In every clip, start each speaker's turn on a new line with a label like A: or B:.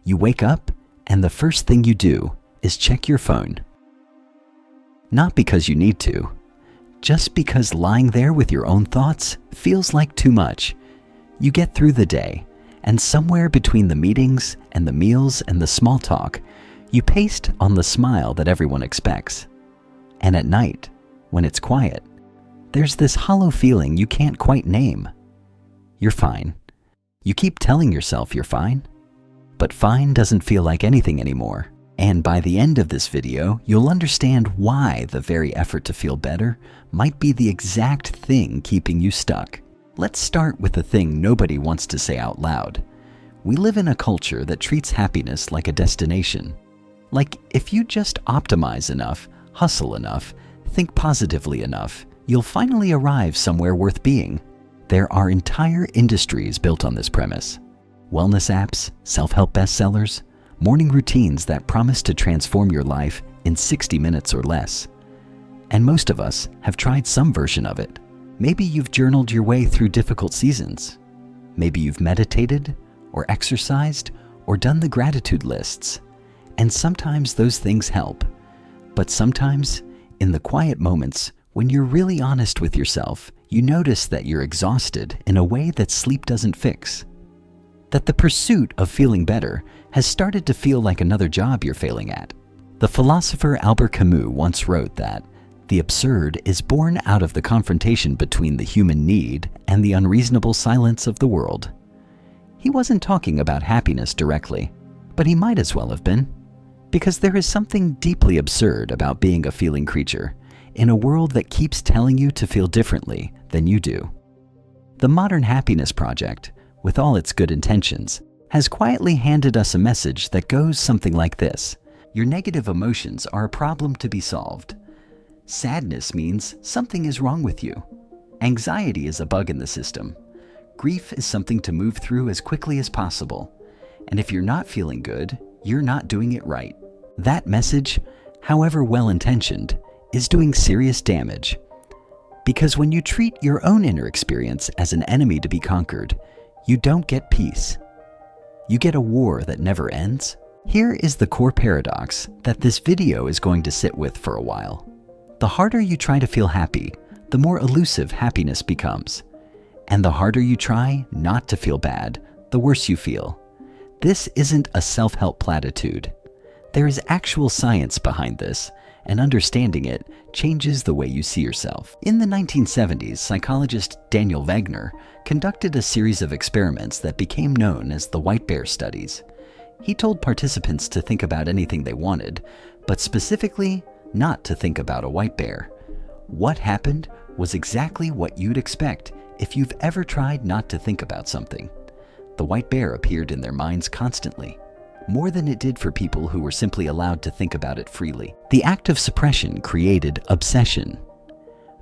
A: You wake up, and the first thing you do is check your phone. Not because you need to, just because lying there with your own thoughts feels like too much. You get through the day, and somewhere between the meetings and the meals and the small talk, you paste on the smile that everyone expects. And at night, when it's quiet, there's this hollow feeling you can't quite name. You're fine. You keep telling yourself you're fine, but fine doesn't feel like anything anymore. And by the end of this video, you'll understand why the very effort to feel better might be the exact thing keeping you stuck. Let's start with the thing nobody wants to say out loud. We live in a culture that treats happiness like a destination. Like if you just optimize enough, hustle enough, think positively enough, you'll finally arrive somewhere worth being. There are entire industries built on this premise. Wellness apps, self-help bestsellers, morning routines that promise to transform your life in 60 minutes or less. And most of us have tried some version of it. Maybe you've journaled your way through difficult seasons. Maybe you've meditated, or exercised, or done the gratitude lists. And sometimes those things help. But sometimes, in the quiet moments, when you're really honest with yourself, you notice that you're exhausted in a way that sleep doesn't fix. That the pursuit of feeling better has started to feel like another job you're failing at. The philosopher Albert Camus once wrote that the absurd is born out of the confrontation between the human need and the unreasonable silence of the world. He wasn't talking about happiness directly, but he might as well have been, because there is something deeply absurd about being a feeling creature in a world that keeps telling you to feel differently than you do. The Modern Happiness Project, with all its good intentions, has quietly handed us a message that goes something like this. Your negative emotions are a problem to be solved. Sadness means something is wrong with you. Anxiety is a bug in the system. Grief is something to move through as quickly as possible. And if you're not feeling good, you're not doing it right. That message, however well-intentioned, is doing serious damage. Because when you treat your own inner experience as an enemy to be conquered, you don't get peace. You get a war that never ends. Here is the core paradox that this video is going to sit with for a while. The harder you try to feel happy, the more elusive happiness becomes. And the harder you try not to feel bad, the worse you feel. This isn't a self-help platitude. There is actual science behind this, and understanding it changes the way you see yourself. In the 1970s, psychologist Daniel Wegner conducted a series of experiments that became known as the White Bear Studies. He told participants to think about anything they wanted, but specifically not to think about a white bear. What happened was exactly what you'd expect if you've ever tried not to think about something. The white bear appeared in their minds constantly, more than it did for people who were simply allowed to think about it freely. The act of suppression created obsession.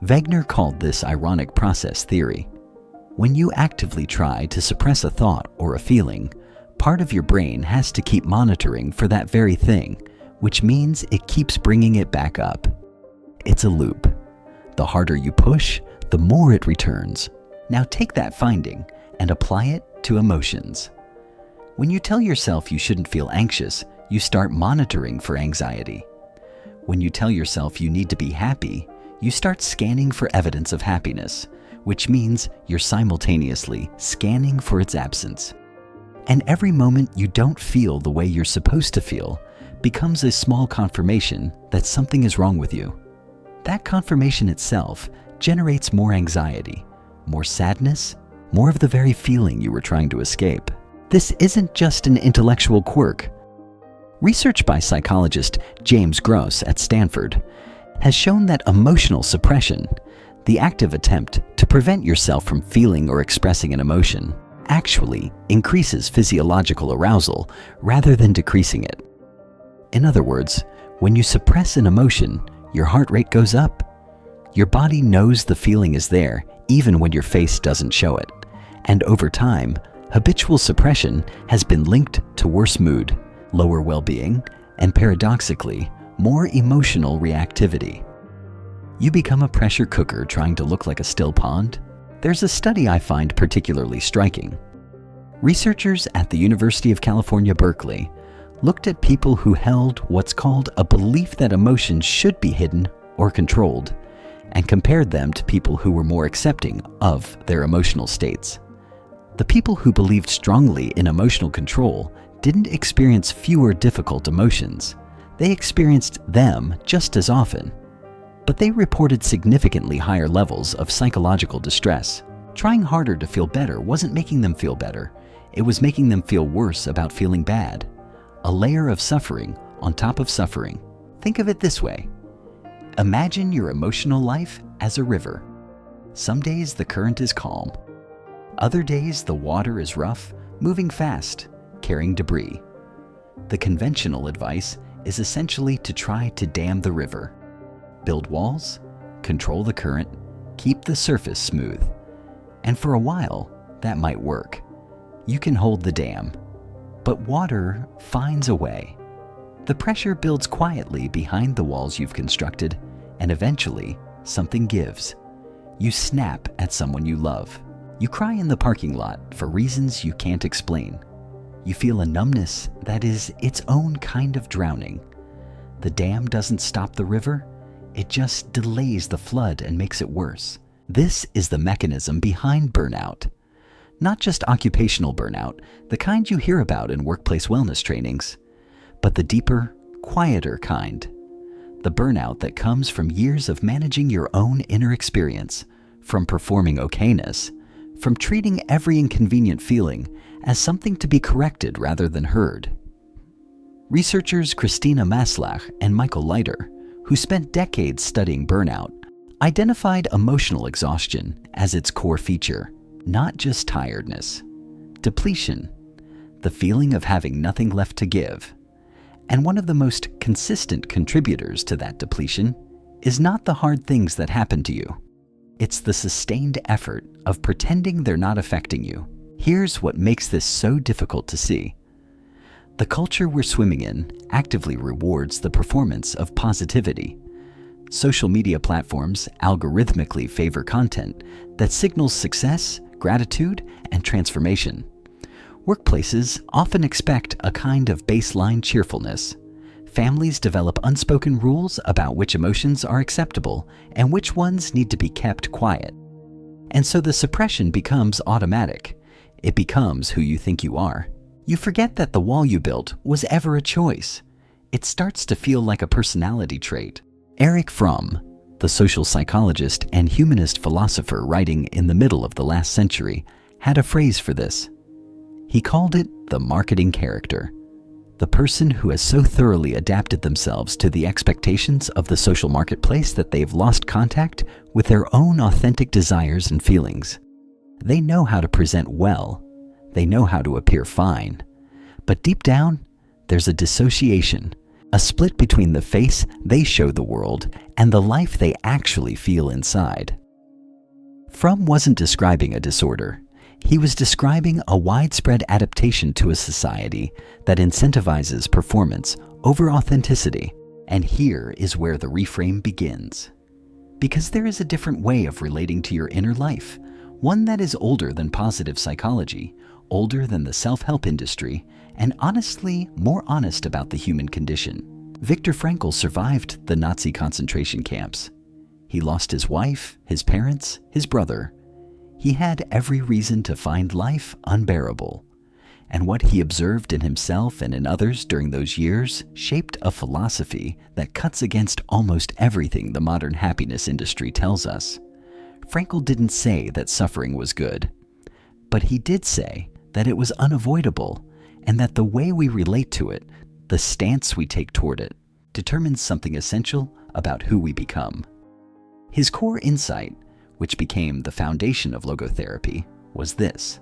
A: Wegner called this ironic process theory. When you actively try to suppress a thought or a feeling, part of your brain has to keep monitoring for that very thing, which means it keeps bringing it back up. It's a loop. The harder you push, the more it returns. Now take that finding and apply it to emotions. When you tell yourself you shouldn't feel anxious, you start monitoring for anxiety. When you tell yourself you need to be happy, you start scanning for evidence of happiness, which means you're simultaneously scanning for its absence. And every moment you don't feel the way you're supposed to feel becomes a small confirmation that something is wrong with you. That confirmation itself generates more anxiety, more sadness, more of the very feeling you were trying to escape. This isn't just an intellectual quirk. Research by psychologist James Gross at Stanford has shown that emotional suppression, the active attempt to prevent yourself from feeling or expressing an emotion, actually increases physiological arousal rather than decreasing it. In other words, when you suppress an emotion, your heart rate goes up. Your body knows the feeling is there even when your face doesn't show it. And over time, habitual suppression has been linked to worse mood, lower well-being, and paradoxically, more emotional reactivity. You become a pressure cooker trying to look like a still pond? There's a study I find particularly striking. Researchers at the University of California, Berkeley, looked at people who held what's called a belief that emotions should be hidden or controlled, and compared them to people who were more accepting of their emotional states. The people who believed strongly in emotional control didn't experience fewer difficult emotions. They experienced them just as often. But they reported significantly higher levels of psychological distress. Trying harder to feel better wasn't making them feel better. It was making them feel worse about feeling bad. A layer of suffering on top of suffering. Think of it this way. Imagine your emotional life as a river. Some days the current is calm. Other days the water is rough, moving fast, carrying debris. The conventional advice is essentially to try to dam the river. Build walls, control the current, keep the surface smooth. And for a while, that might work. You can hold the dam. But water finds a way. The pressure builds quietly behind the walls you've constructed, and eventually, something gives. You snap at someone you love. You cry in the parking lot for reasons you can't explain. You feel a numbness that is its own kind of drowning. The dam doesn't stop the river, it just delays the flood and makes it worse. This is the mechanism behind burnout. Not just occupational burnout, the kind you hear about in workplace wellness trainings, but the deeper, quieter kind. The burnout that comes from years of managing your own inner experience, from performing okayness, from treating every inconvenient feeling as something to be corrected rather than heard. Researchers Christina Maslach and Michael Leiter, who spent decades studying burnout, identified emotional exhaustion as its core feature, not just tiredness. Depletion, the feeling of having nothing left to give. And one of the most consistent contributors to that depletion is not the hard things that happen to you. It's the sustained effort of pretending they're not affecting you. Here's what makes this so difficult to see. The culture we're swimming in actively rewards the performance of positivity. Social media platforms algorithmically favor content that signals success, gratitude, and transformation. Workplaces often expect a kind of baseline cheerfulness. Families develop unspoken rules about which emotions are acceptable and which ones need to be kept quiet. And so the suppression becomes automatic. It becomes who you think you are. You forget that the wall you built was ever a choice. It starts to feel like a personality trait. Erich Fromm, the social psychologist and humanist philosopher writing in the middle of the last century, had a phrase for this. He called it the marketing character. The person who has so thoroughly adapted themselves to the expectations of the social marketplace that they've lost contact with their own authentic desires and feelings. They know how to present well. They know how to appear fine. But deep down, there's a dissociation, a split between the face they show the world and the life they actually feel inside. Fromm wasn't describing a disorder. He was describing a widespread adaptation to a society that incentivizes performance over authenticity. And here is where the reframe begins. Because there is a different way of relating to your inner life, one that is older than positive psychology, older than the self-help industry, and honestly more honest about the human condition. Viktor Frankl survived the Nazi concentration camps. He lost his wife, his parents, his brother. He had every reason to find life unbearable. And what he observed in himself and in others during those years shaped a philosophy that cuts against almost everything the modern happiness industry tells us. Frankl didn't say that suffering was good, but he did say that it was unavoidable and that the way we relate to it, the stance we take toward it, determines something essential about who we become. His core insight, which became the foundation of logotherapy, was this: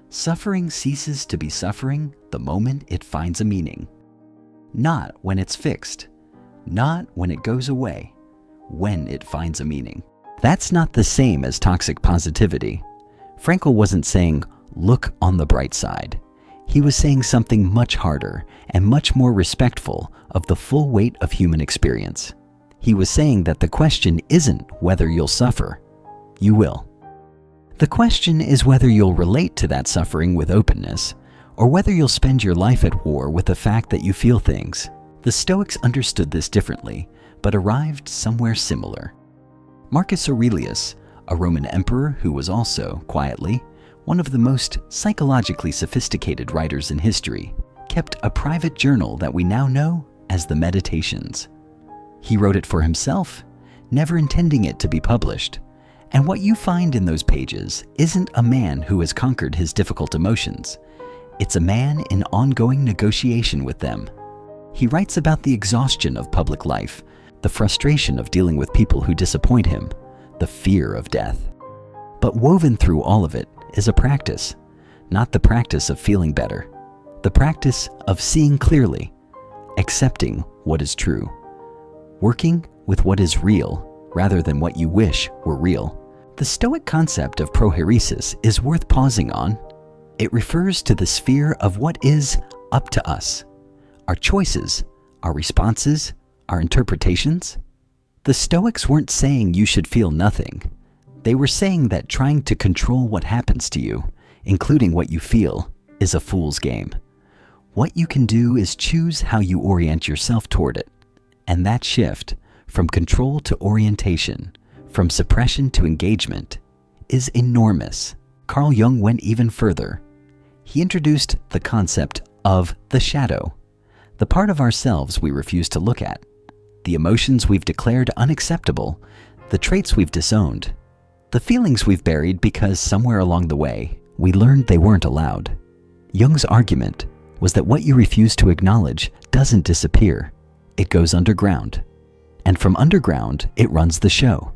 A: suffering ceases to be suffering the moment it finds a meaning. Not when it's fixed, not when it goes away, when it finds a meaning. That's not the same as toxic positivity. Frankl wasn't saying, look on the bright side. He was saying something much harder and much more respectful of the full weight of human experience. He was saying that the question isn't whether you'll suffer. You will. The question is whether you'll relate to that suffering with openness, or whether you'll spend your life at war with the fact that you feel things. The Stoics understood this differently, but arrived somewhere similar. Marcus Aurelius, a Roman emperor who was also, quietly, one of the most psychologically sophisticated writers in history, kept a private journal that we now know as the Meditations. He wrote it for himself, never intending it to be published. And what you find in those pages isn't a man who has conquered his difficult emotions. It's a man in ongoing negotiation with them. He writes about the exhaustion of public life, the frustration of dealing with people who disappoint him, the fear of death. But woven through all of it is a practice, not the practice of feeling better, the practice of seeing clearly, accepting what is true, working with what is real rather than what you wish were real. The Stoic concept of prohairesis is worth pausing on. It refers to the sphere of what is up to us, our choices, our responses, our interpretations. The Stoics weren't saying you should feel nothing. They were saying that trying to control what happens to you, including what you feel, is a fool's game. What you can do is choose how you orient yourself toward it. And that shift, from control to orientation, from suppression to engagement, is enormous. Carl Jung went even further. He introduced the concept of the shadow, the part of ourselves we refuse to look at, the emotions we've declared unacceptable, the traits we've disowned, the feelings we've buried because somewhere along the way we learned they weren't allowed. Jung's argument was that what you refuse to acknowledge doesn't disappear. It goes underground. And from underground, it runs the show.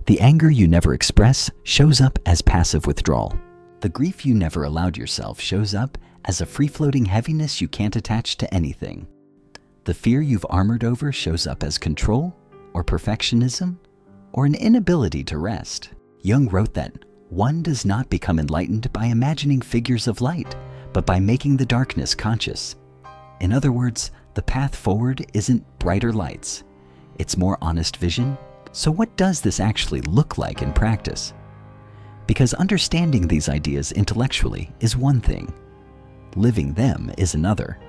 A: The anger you never express shows up as passive withdrawal. The grief you never allowed yourself shows up as a free-floating heaviness you can't attach to anything. The fear you've armored over shows up as control, or perfectionism, or an inability to rest. Jung wrote that one does not become enlightened by imagining figures of light, but by making the darkness conscious. In other words, the path forward isn't brighter lights. It's more honest vision. So what does this actually look like in practice? Because understanding these ideas intellectually is one thing. Living them is another.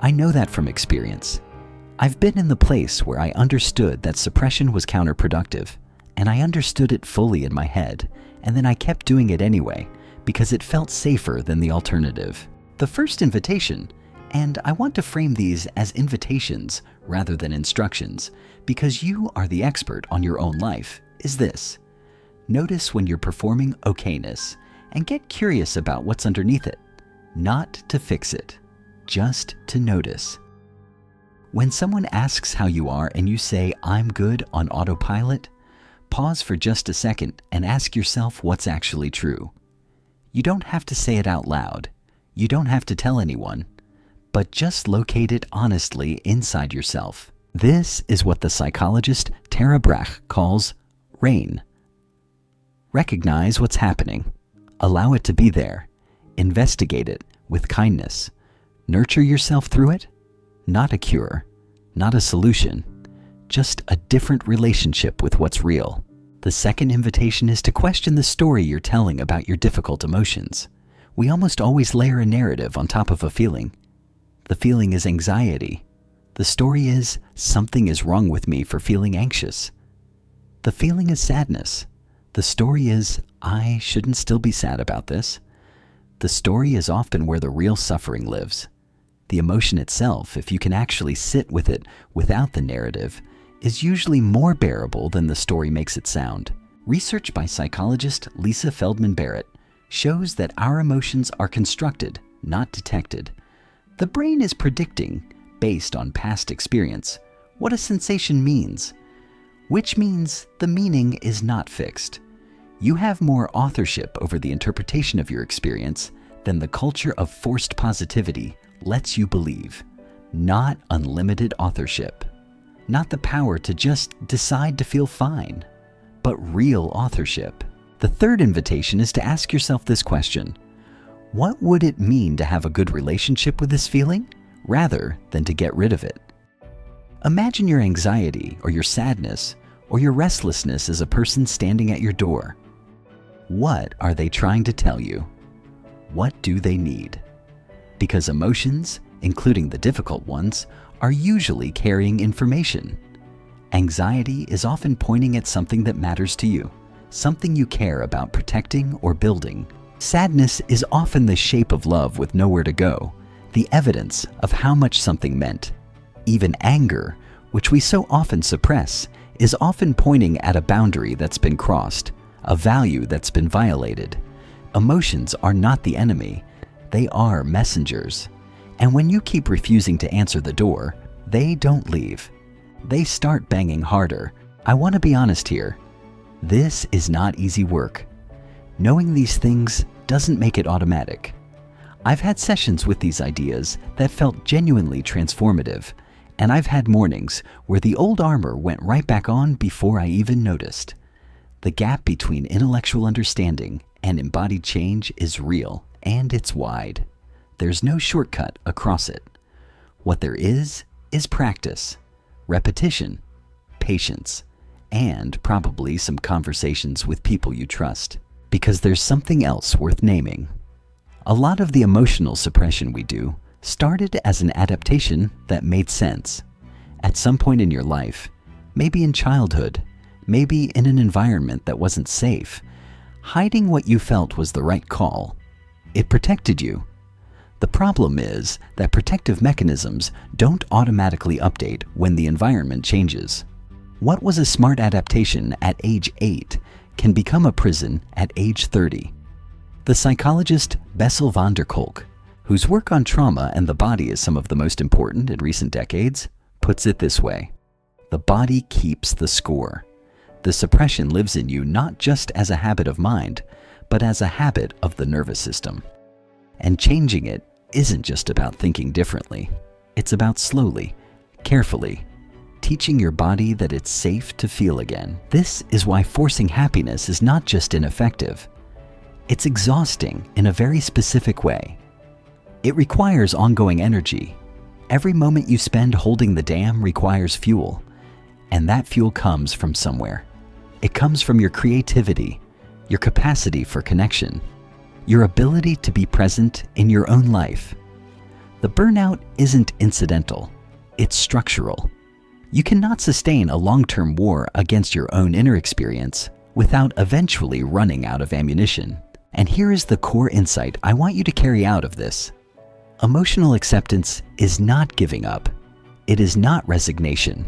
A: I know that from experience. I've been in the place where I understood that suppression was counterproductive, and I understood it fully in my head, and then I kept doing it anyway, because it felt safer than the alternative. The first invitation, and I want to frame these as invitations rather than instructions, because you are the expert on your own life, is this. Notice when you're performing okayness, and get curious about what's underneath it. Not to fix it, just to notice. When someone asks how you are and you say, "I'm good" on autopilot, pause for just a second and ask yourself what's actually true. You don't have to say it out loud. You don't have to tell anyone, but just locate it honestly inside yourself. This is what the psychologist Tara Brach calls RAIN. Recognize what's happening. Allow it to be there. Investigate it with kindness. Nurture yourself through it. Not a cure, not a solution, just a different relationship with what's real. The second invitation is to question the story you're telling about your difficult emotions. We almost always layer a narrative on top of a feeling. The feeling is anxiety. The story is something is wrong with me for feeling anxious. The feeling is sadness. The story is I shouldn't still be sad about this. The story is often where the real suffering lives. The emotion itself, if you can actually sit with it without the narrative, is usually more bearable than the story makes it sound. Research by psychologist Lisa Feldman Barrett shows that our emotions are constructed, not detected. The brain is predicting, based on past experience, what a sensation means, which means the meaning is not fixed. You have more authorship over the interpretation of your experience than the culture of forced positivity lets you believe. Not unlimited authorship. Not the power to just decide to feel fine, but real authorship. The third invitation is to ask yourself this question. What would it mean to have a good relationship with this feeling, rather than to get rid of it? Imagine your anxiety or your sadness or your restlessness as a person standing at your door. What are they trying to tell you? What do they need? Because emotions, including the difficult ones, are usually carrying information. Anxiety is often pointing at something that matters to you, something you care about protecting or building. Sadness is often the shape of love with nowhere to go, the evidence of how much something meant. Even anger, which we so often suppress, is often pointing at a boundary that's been crossed, a value that's been violated. Emotions are not the enemy, they are messengers. And when you keep refusing to answer the door, they don't leave. They start banging harder. I want to be honest here. This is not easy work. Knowing these things doesn't make it automatic. I've had sessions with these ideas that felt genuinely transformative, and I've had mornings where the old armor went right back on before I even noticed. The gap between intellectual understanding and embodied change is real, and it's wide. There's no shortcut across it. What there is practice, repetition, patience, and probably some conversations with people you trust. Because there's something else worth naming. A lot of the emotional suppression we do started as an adaptation that made sense. At some point in your life, maybe in childhood, maybe in an environment that wasn't safe, hiding what you felt was the right call. It protected you. The problem is that protective mechanisms don't automatically update when the environment changes. What was a smart adaptation at age 8 can become a prison at age 30. The psychologist Bessel van der Kolk, whose work on trauma and the body is some of the most important in recent decades, puts it this way: the body keeps the score. The suppression lives in you not just as a habit of mind, but as a habit of the nervous system. And changing it isn't just about thinking differently. It's about slowly, carefully, teaching your body that it's safe to feel again. This is why forcing happiness is not just ineffective. It's exhausting in a very specific way. It requires ongoing energy. Every moment you spend holding the dam requires fuel, and that fuel comes from somewhere. It comes from your creativity, your capacity for connection, your ability to be present in your own life. The burnout isn't incidental, it's structural. You cannot sustain a long-term war against your own inner experience without eventually running out of ammunition. And here is the core insight I want you to carry out of this. Emotional acceptance is not giving up. It is not resignation.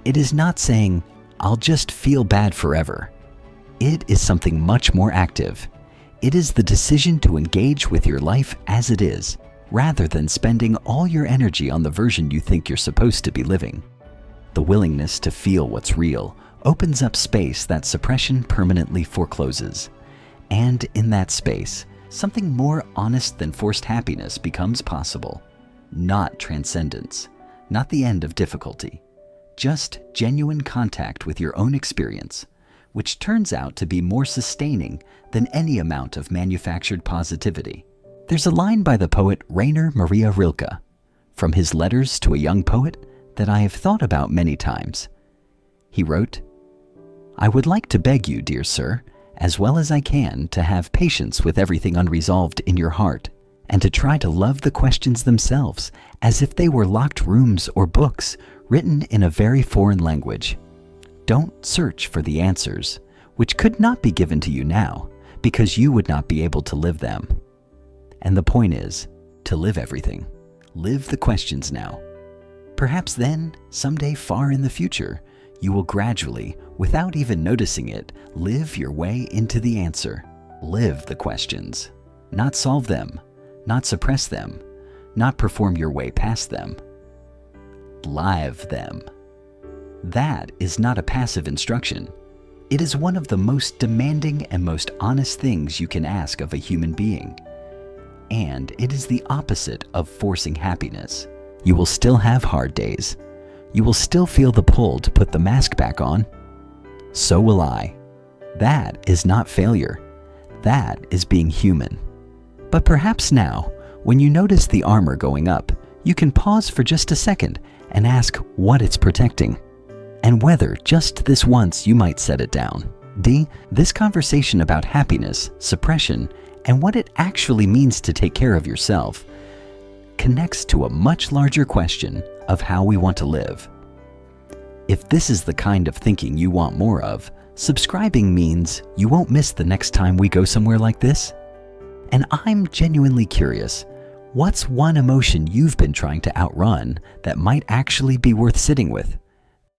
A: It is not saying, "I'll just feel bad forever." It is something much more active. It is the decision to engage with your life as it is, rather than spending all your energy on the version you think you're supposed to be living. The willingness to feel what's real opens up space that suppression permanently forecloses. And in that space, something more honest than forced happiness becomes possible. Not transcendence, not the end of difficulty, just genuine contact with your own experience, which turns out to be more sustaining than any amount of manufactured positivity. There's a line by the poet Rainer Maria Rilke, from his Letters to a Young Poet, that I have thought about many times. He wrote, "I would like to beg you, dear sir, as well as I can, to have patience with everything unresolved in your heart, and to try to love the questions themselves as if they were locked rooms or books written in a very foreign language. Don't search for the answers, which could not be given to you now, because you would not be able to live them. And the point is, to live everything. Live the questions now. Perhaps then, someday far in the future, you will gradually, without even noticing it, live your way into the answer. Live the questions. Not solve them, not suppress them, not perform your way past them. Live them. That is not a passive instruction. It is one of the most demanding and most honest things you can ask of a human being. And it is the opposite of forcing happiness. You will still have hard days. You will still feel the pull to put the mask back on. So will I. That is not failure. That is being human. But perhaps now, when you notice the armor going up, you can pause for just a second and ask what it's protecting, and whether just this once you might set it down. D. This conversation about happiness, suppression, and what it actually means to take care of yourself connects to a much larger question of how we want to live. If this is the kind of thinking you want more of, subscribing means you won't miss the next time we go somewhere like this. And I'm genuinely curious, what's one emotion you've been trying to outrun that might actually be worth sitting with?